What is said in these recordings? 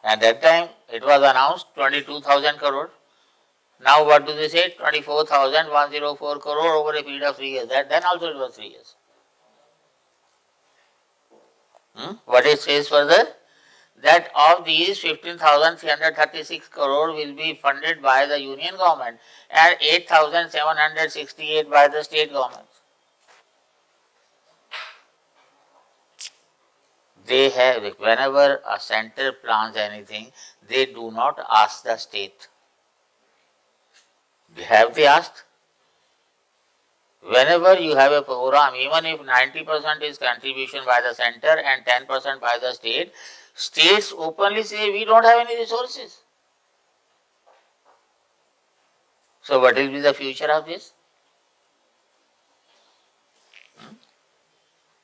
And that time it was announced 22,000 crore. Now what do they say? 24,104 crore over a period of 3 years. That then also it was 3 years. What it says further? That of these 15,336 crore will be funded by the union government and 8,768 by the state governments. They have, whenever a center plans anything, they do not ask the state. Have they asked? Whenever you have a program, even if 90% is contribution by the center and 10% by the state, states openly say we don't have any resources. So what will be the future of this?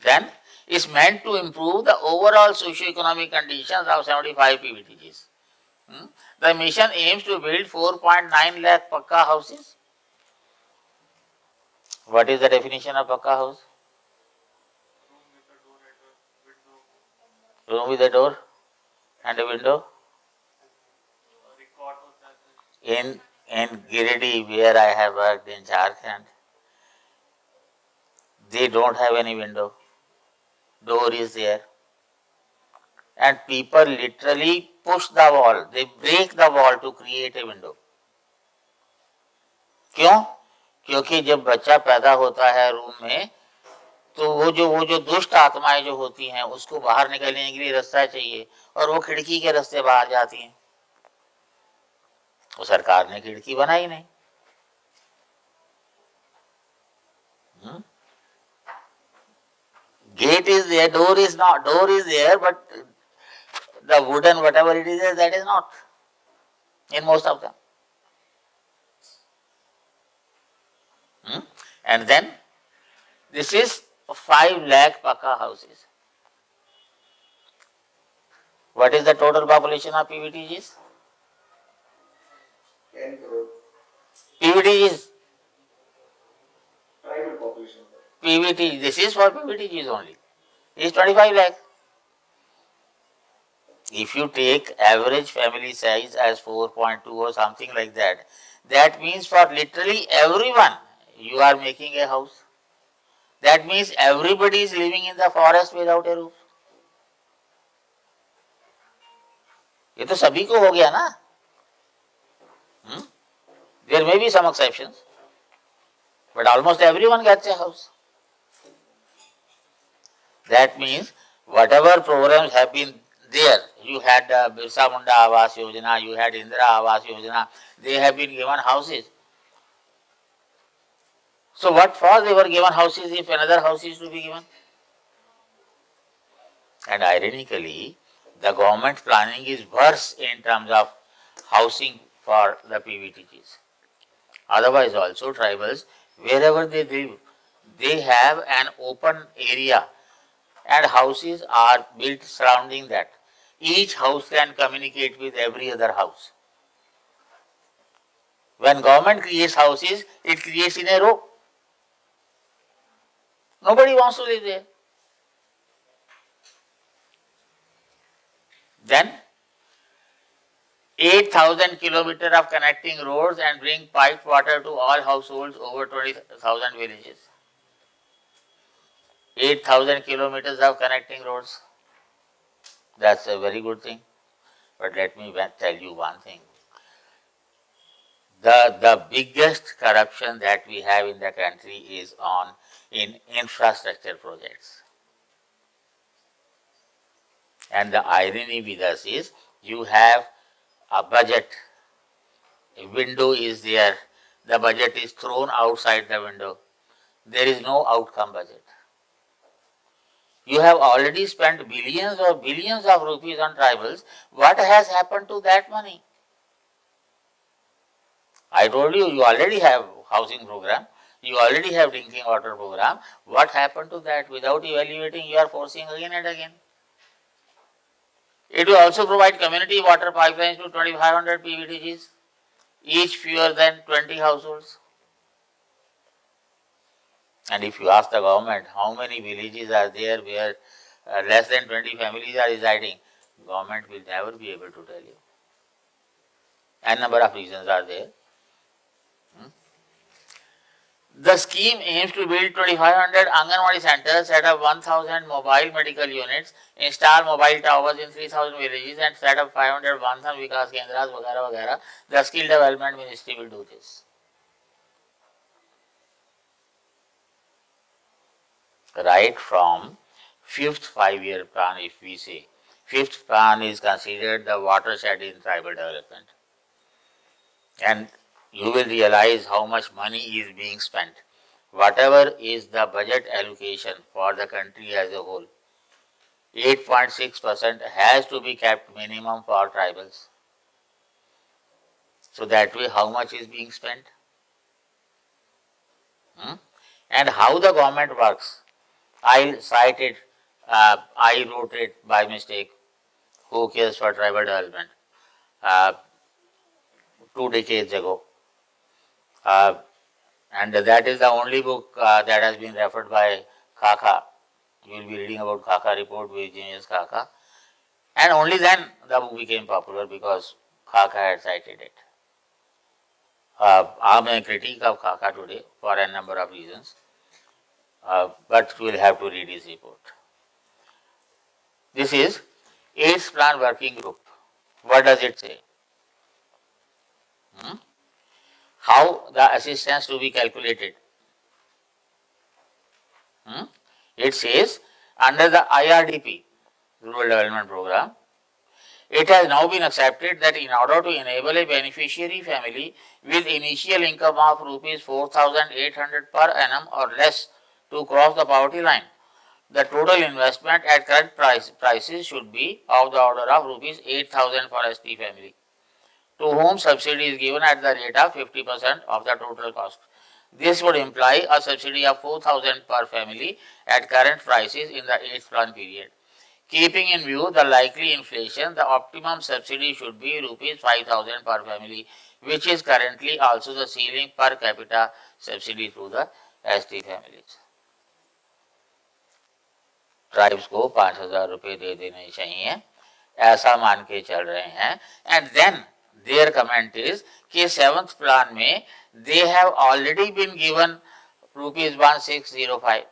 Then is meant to improve the overall socio-economic conditions of 75 Pvtgs. The mission aims to build 4.9 lakh Pakka houses. What is the definition of Pakka house? Room with a door and a window. In Giridih, where I have worked in Jharkhand, they don't have any window. Door is there. And people literally push the wall. They break the wall to create a window. क्यों? क्योंकि जब बच्चा पैदा होता है room में, तो वो जो दुष्ट आत्माएं जो होती हैं उसको बाहर निकलने के लिए रास्ता चाहिए और वो खिड़की के रास्ते बाहर जाती हैं. वो सरकार ने खिड़की बनाई नहीं. Gate is there, door is not. Door is there, but the wooden whatever it is there, that is not in most of them. And then this is 5 lakh Pakka houses. What is the total population of Pvtgs? 10 crore. Pvtgs. Tribal population. PVT, this is for Pvtgs only. It is 25 lakh. If you take average family size as 4.2 or something like that, that means for literally everyone you are making a house. That means everybody is living in the forest without a roof. ये तो सभी को हो गया ना. There may be some exceptions, but almost everyone gets a house. That means whatever programs have been there, you had Birsa Munda Awas Yojana, you had Indira Awas Yojana, they have been given houses. So what for they were given houses if another house is to be given? And ironically, the government planning is worse in terms of housing for the Pvtgs. Otherwise also tribals, wherever they live, they have an open area and houses are built surrounding that. Each house can communicate with every other house. When government creates houses, it creates in a row. Nobody wants to live there. Then 8,000 kilometers of connecting roads and bring piped water to all households over 20,000 villages. 8,000 kilometers of connecting roads. That's a very good thing. But let me tell you one thing. The biggest corruption that we have in the country is in infrastructure projects. And the irony with us is you have a budget, a window is there, the budget is thrown outside the window. There is no outcome budget. You have already spent billions or billions of rupees on tribals. What has happened to that money? I told you, you already have housing program, you already have drinking water program. What happened to that? Without evaluating, you are forcing again and again. It will also provide community water pipelines to 2,500 Pvtgs, each fewer than 20 households. And if you ask the government how many villages are there where less than 20 families are residing, Government will never be able to tell you. N number of reasons are there. The scheme aims to build 2,500 Anganwadi centers, set up 1,000 mobile medical units, install mobile towers in 3,000 villages and set up 500 Bandhan Vikas Kendras, वगैरह वगैरह. The Skill Development Ministry will do this. Right from fifth 5-year plan, if we say, fifth plan is considered the watershed in tribal development. And you will realize how much money is being spent. Whatever is the budget allocation for the country as a whole, 8.6% has to be kept minimum for tribals. So that way how much is being spent? And how the government works. I'll cite it, I wrote it by mistake. Who cares for tribal development? 2 decades ago. And that is the only book that has been referred by Khaka. You will be reading about Khaka report with Genius Khaka. And only then the book became popular because Khaka had cited it. I am a critique of Khaka today for a number of reasons, but you will have to read his report. This is AIDS Plan Working Group. What does it say? How the assistance to be calculated? It says under the IRDP, Rural Development Program, it has now been accepted that in order to enable a beneficiary family with initial income of rupees 4,800 per annum or less to cross the poverty line, the total investment at current prices should be of the order of rupees 8,000 for ST family, to whom subsidy is given at the rate of 50% of the total cost. This would imply a subsidy of 4,000 per family at current prices in the 8th plan period. Keeping in view the likely inflation, the optimum subsidy should be rupees 5,000 per family, which is currently also the ceiling per capita subsidy through the ST families. Tribes को 5,000 रुपये दे देने चाहिए, ऐसा मान के चल रहे हैं. And then there comment is कि 7th प्लान में they have already been given rupees 1605.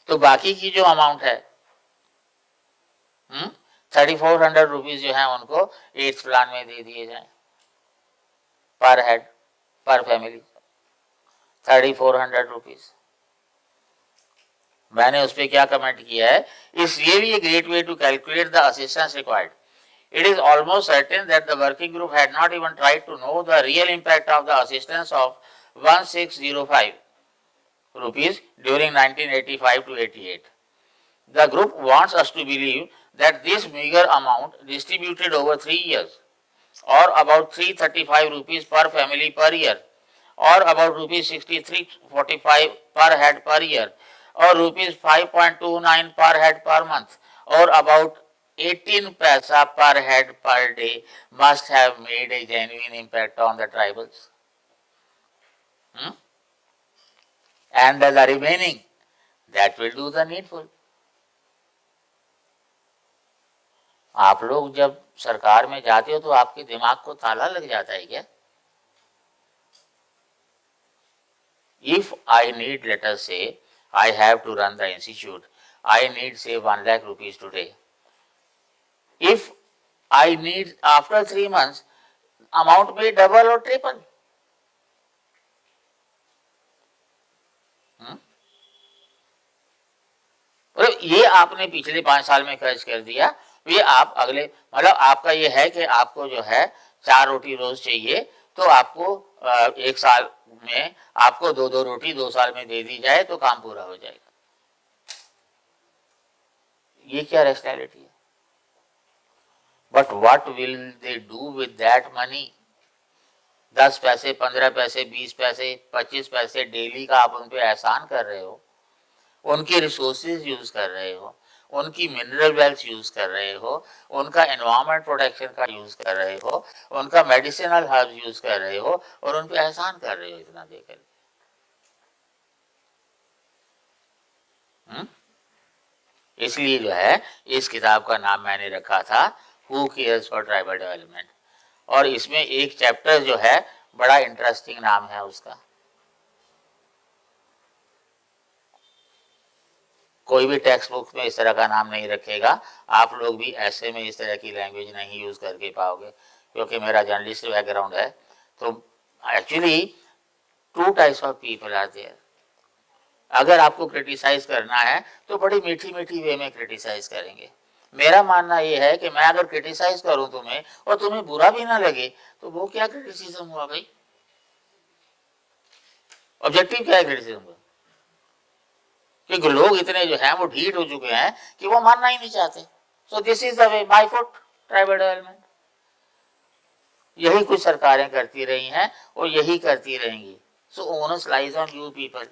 तो बाकी की जो अमाउंट है 3,400 रुपीज जो है उनको 8th प्लान में दे दिए जाए पर हेड पर फैमिली. 3,400 रुपीज. मैंने उस पर क्या कमेंट किया है? It's really a great way to calculate the assistance required. It is almost certain that the working group had not even tried to know the real impact of the assistance of 1605 rupees during 1985 to 88. The group wants us to believe that this meager amount distributed over 3 years or about 335 rupees per family per year or about rupees 63.45 per head per year or rupees 5.29 per head per month or about 18 paisa per head per day must have made a genuine impact on the tribals. And the remaining, that will do the needful. आप लोग जब सरकार में जाते हो तो आपके दिमाग को ताला लग जाता है क्या? If I need, let us say, I have to run the institute, I need say 1 lakh rupees today. If I need after 3 months, amount may double or triple. ये आपने पिछले 5 साल में खर्च कर दिया, ये आप अगले, मतलब आपका ये है कि आपको जो है 4 रोटी रोज चाहिए, तो आपको 1 साल में आपको 2-2 रोटी 2 साल में दे दी जाए तो काम पूरा हो जाएगा. ये क्या रैशनैलिटी है? But what will they do with that money? 10 पैसे, 15 पैसे, 20 पैसे, 25 पैसे डेली का आप उन पे एहसान कर रहे हो, उनकी रिसोर्सेज यूज कर रहे हो, उनकी मिनरल वेल्थ यूज कर रहे हो, उनका एनवायरमेंट प्रोटेक्शन का यूज कर रहे हो, उनका मेडिसिनल हर्ब यूज कर रहे हो और उन पे एहसान कर रहे हो इतना देकर. इसलिए जो है इस किताब का नाम मैंने रखा था who cares for tribal development. और इसमें एक चैप्टर जो है बड़ा इंटरेस्टिंग नाम है उसका। कोई भी टेक्स्ट बुक में इस तरह का नाम नहीं रखेगा, आप लोग भी ऐसे में इस तरह की लैंग्वेज नहीं यूज करके पाओगे, क्योंकि मेरा जर्नलिस्ट बैकग्राउंड है। तो actually two types of people are there. अगर आपको क्रिटिसाइज करना है तो बड़ी मीठी मीठी वे में क्रिटिसाइज करेंगे। मेरा मानना यह है कि मैं अगर क्रिटिसाइज करूं तुम्हें और तुम्हें बुरा भी ना लगे तो वो क्या क्रिटिसिज्म हुआ भाई? ऑब्जेक्टिव क्या है क्रिटिसिज्म का? क्योंकि लोग इतने जो हैं वो ढीठ हो चुके हैं कि वो मानना ही नहीं चाहते। So this is the way, by foot tribal development. यही कुछ सरकारें करती रही हैं और यही करती रहेंगी। So onus lies on you people.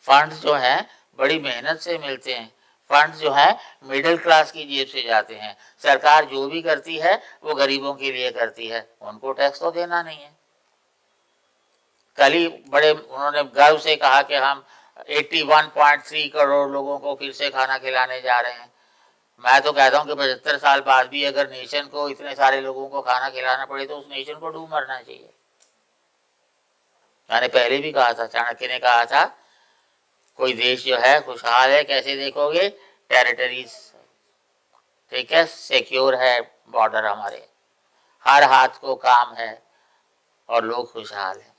Funds जो हैं बड़ी मेहनत से मिलते हैं। फंड्स जो है मिडिल क्लास की जेब से जाते हैं। सरकार जो भी करती है वो गरीबों के लिए करती है, उनको टैक्स तो देना नहीं है। कल ही बड़े उन्होंने गर्व से कहा कि हम 81.3 करोड़ लोगों को फिर से खाना खिलाने जा रहे हैं। मैं तो कहता हूँ कि 75 साल बाद भी अगर नेशन को इतने सारे लोगों को खाना खिलाना पड़े तो उस नेशन को डूब मरना चाहिए। मैंने पहले भी कहा था, चाणक्य ने कहा था कोई देश जो है खुशहाल है कैसे देखोगे? टेरिटरीज, ठीक है, सिक्योर है बॉर्डर हमारे, हर हाथ को काम है और लोग खुशहाल है।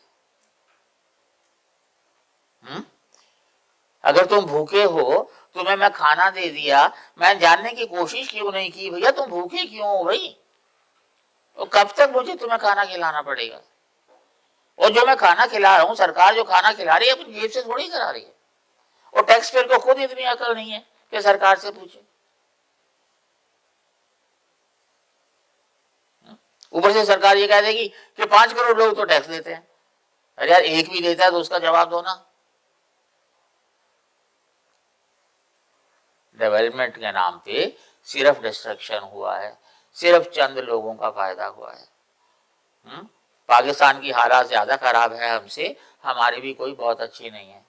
अगर तुम भूखे हो, तुम्हें मैं खाना दे दिया, मैं जानने की कोशिश क्यों नहीं की भैया तुम भूखे क्यों हो भाई? और कब तक मुझे तुम्हें खाना खिलाना पड़ेगा? और जो मैं खाना खिला रहा हूँ, सरकार जो खाना खिला रही है अपनी जेब से थोड़ी करा रही है। और टैक्स पेयर को खुद इतनी अकल नहीं है कि सरकार से पूछे। ऊपर से सरकार ये कह देगी कि 5 करोड़ लोग तो टैक्स देते हैं। अरे यार, एक भी देता है तो उसका जवाब दो ना। डेवलपमेंट के नाम पे सिर्फ डिस्ट्रक्शन हुआ है, सिर्फ चंद लोगों का फायदा हुआ है। पाकिस्तान की हालात ज्यादा खराब है हमसे, हमारी भी कोई बहुत अच्छी नहीं है।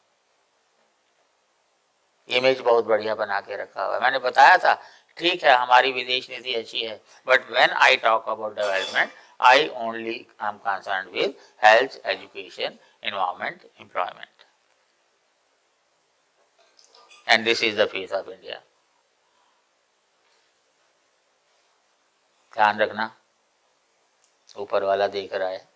इमेज बहुत बढ़िया बना के रखा हुआ है। मैंने बताया था, ठीक है हमारी विदेश नीति अच्छी है, but when I talk about development I only I am concerned with health, education, environment, employment, and this is the face of India. ध्यान रखना, ऊपर वाला देख रहा है।